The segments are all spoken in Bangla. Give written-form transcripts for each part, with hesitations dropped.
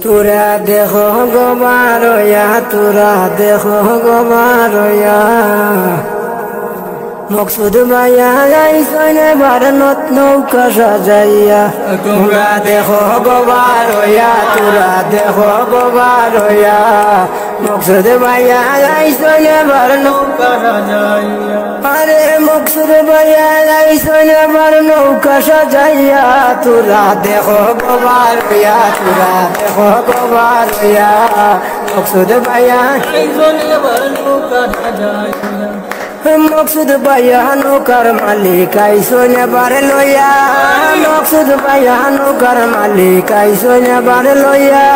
তোরা দেখো গো বারয়া, তোরা দেখো গো বারয়া, মকসুদ ভাইয়া আইসনে ভারত নৌকা সাজাইয়া। তোরা দেখো গো বারয়া, তোরা দেখো গো বারয়া, মকসুদ ভাইয়া আইসনে ভারত নৌকা সাজাইয়া। আরে মকসুদ ভাইয়া আইসনে ভারত নৌকা সাজাইয়া। তোরা দেখো গো বারয়া, তোরা দেখো গো বারয়া, মকসুদ ভাইয়া আইসনে ভারত নৌকা সাজাইয়া। মকসুদ ভাইয়া নৌকার মালিক আইসন এবার লইয়া, মকসুদ ভাইয়া নৌকার মালিক আইসন এবার লইয়া,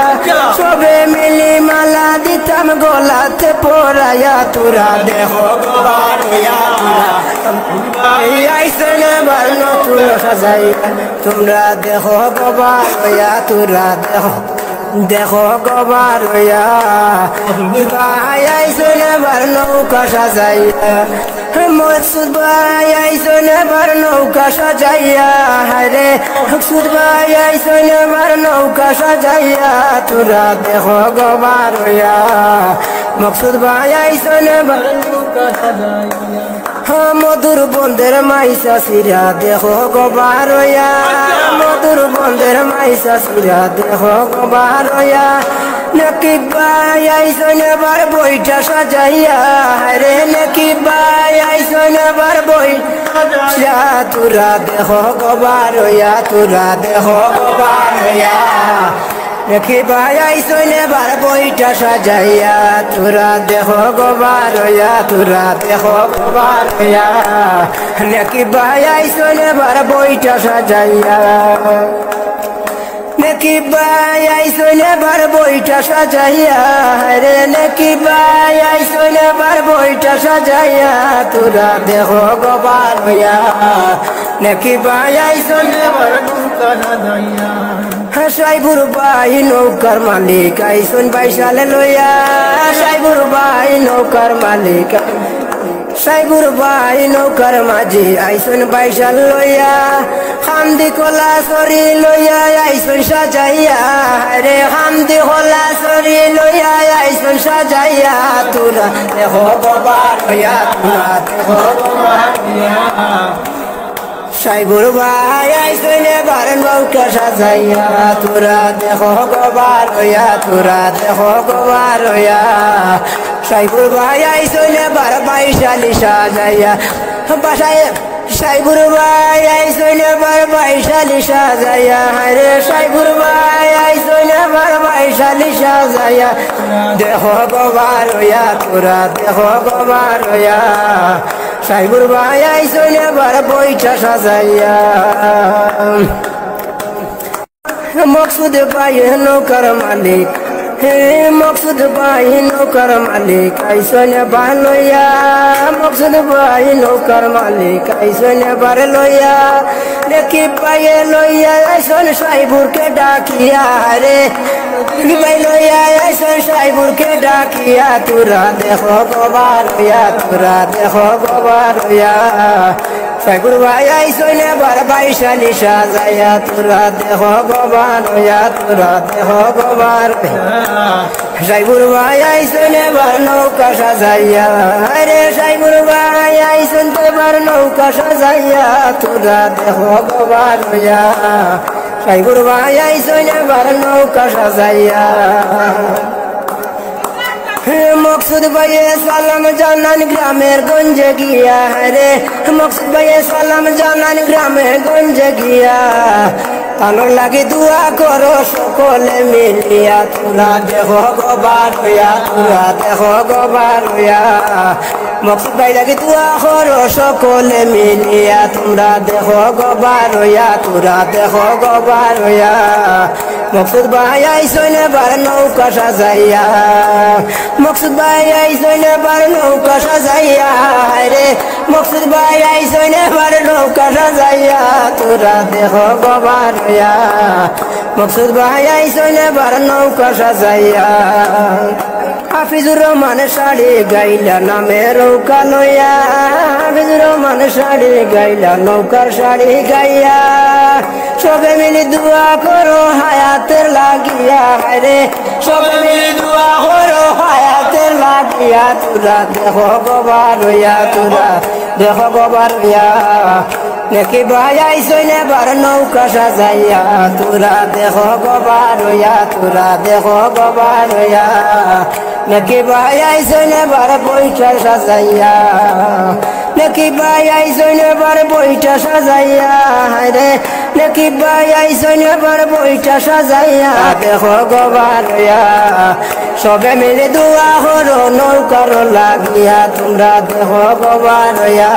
সবে মিলি মালা দিতাম গলাতে পরাইয়া। তোরা দেখো গো বারয়া, আইসন এবার নতুন সাজাইয়া। তোমরা দেখো গো বারয়া, তোরা দেখো দেখো গো বারয়া, ভাই আইসন এবার নৌকা সাজাইয়া। মকসুদ ভাই আইসন এবার নৌকা সাজাইয়া। হায়রে মকসুদ ভাই আইসন এবার নৌকা সাজাইয়া। তোরা দেখো গো বারয়া, মকসুদ ভাই আইসন এবার নৌকা সাজাইয়া। মধুর বন্ধের মাইসা সিরা দেখো গো বারয়া, মধুর বন্ধের মাইসা সিরা দেখো গো বারয়া। নাকি ভাই আইসন এবার বইটা সাজাইয়া। হায়রে নাকি ভাই আইসন এবার বইটা। তোরা দেখো গো বারয়া, তোরা দেখো গো বারয়া, নাকি ভাই আইসন এবার বইটা সাজাইয়া। তোরা দেখো গো বারয়া, তোরা দেখো গো বারয়া, নাকি ভাই আইসন এবার বইটা সাজাইয়া। নাকি ভাই আইসন এবার বইটা সাজাইয়া। রে নাকি ভাই আইসন এবার বইটা সাজাইয়া। তোরা দেখো গো বারয়া, নাকি ভাই আইসন এবার নৌকা সাজাইয়া। সাইবুর ভাই নৌকার মালিক আইসন বাইশালে লইয়া। সাইবুর ভাই নৌকার মালিক, সাইবুর ভাই নৌকার মাঝি আইসন বাইশাল লইয়া। খামদি কলা সরি লইয়া আইসন সাজাইয়া। রে খামদি কলা সরি লইয়া আইসন সাজাইয়া। তোরা দেখো গো বারয়া, তোরা দেখো গো বারয়া, সাইবুর ভাই আইসন এবার নৌকা সাজাইয়া। তোরা দেখো গো বারয়া, তোরা দেখো গো বারয়া, সাইবুর ভাই আইসন এবার বাইশালি সাজাইয়া। বাসায় সাইবুর ভাই আইসন এবার বাইশালি সাজাইয়া। রে সাইবুর ভাই আইসন এবার বাইশালি সাজাইয়া। দেখো গো বারয়া, তোরা দেখো গো বারয়া, সাইবুর ভাই আইসন এবার বইটা সাজাইয়া। মকসুদ ভাই নৌকার মালিক, হে মকসুদ ভাই নৌকার মালিক আইসন এবার লইয়া। মকসুদ ভাই নৌকার মালিক আইসন এবার লইয়া। দেখি পাইয়ে লইয়া আইসন সাইবুরকে ডাকিয়া। রে ভাই লইয়া আইসন সাইবুরকে ডাকিয়া। তোরা দেখো গো বারয়া, তোরা দেখো গো বারয়া, সাইবুর ভাই আইসন এবার বাইশালি সাজাইয়া। তোরা দেখো গো বারয়া, তোরা দেখো গো বারয়া, সাইবুর ভাই আইসন এবার নৌকা সাজাইয়া। রে সাইবুর ভাই আইসন এবার নৌকা সাজাইয়া। তোরা দেখো গো বারয়া, সাইবুর ভাই আইসন এবার নৌকা সাজাইয়া। মকসুদ ভাইয়ে সালাম জানান গ্রামের গঞ্জে গিয়া। রে মকসুদ ভাইয়ে সালাম জানান গ্রামের গঞ্জে গিয়া। ভালো লাগে দুয়া করো সকলে মিলিয়া। তোরা দেখো গো বারয়া, তোরা দেখো গো বারয়া, মকসুদ ভাই লাগে দুয়া করো সকলে মিলিয়া। তোমরা দেখো গো বারয়া, তোরা দেখো গো বারয়া, মকসুদ ভাই আইসন এবার নৌকা সাজাইয়া। মকসুদ ভাই আইসন এবার নৌকা সাজাইয়া। রে মকসুদ ভাই আইসন এবার নৌকা সাজাইয়া। তোরা দেখো গো বারয়া, মকসুদ ভাই আইসইন এবার নৌকা সাজাইয়া হাফিজুর রহমান শাড়ি গাইলা নামে নৌকা লইয়া হাফিজুর রহমান শাড়ি গাইলা নৌকার শাড়ি গাইয়া সবে মিলি দোয়া করো হায়াতের লাগিয়া রে সবে মিলি দোয়া করো হায়াতের লাগিয়া তোরা দেখো গোবার হইয়া তোরা দেখো গোবার হইয়া নেকি ভাই আইসইন এবার নৌকা সাজাইয়া তোরা দেখো গোবার হইয়া তোরা দেখো গোবার হইয়া নেকি ভাই আইসইন এবার বইটা সাজাইয়া নেকি ভাই আইসইন এবার বইটা সাজাইয়া রে নেকি ভাই আইসইন এবার বইটা সাজাইয়া দেখো গোবার হইয়া সবে মিলে দোয়া করো নৌকার লাগিয়া তোমরা দেখো গোবার হইয়া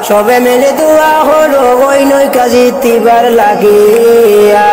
সবে মিলে দোয়া করো ওই নৌকা জিতিবার লাগিয়া।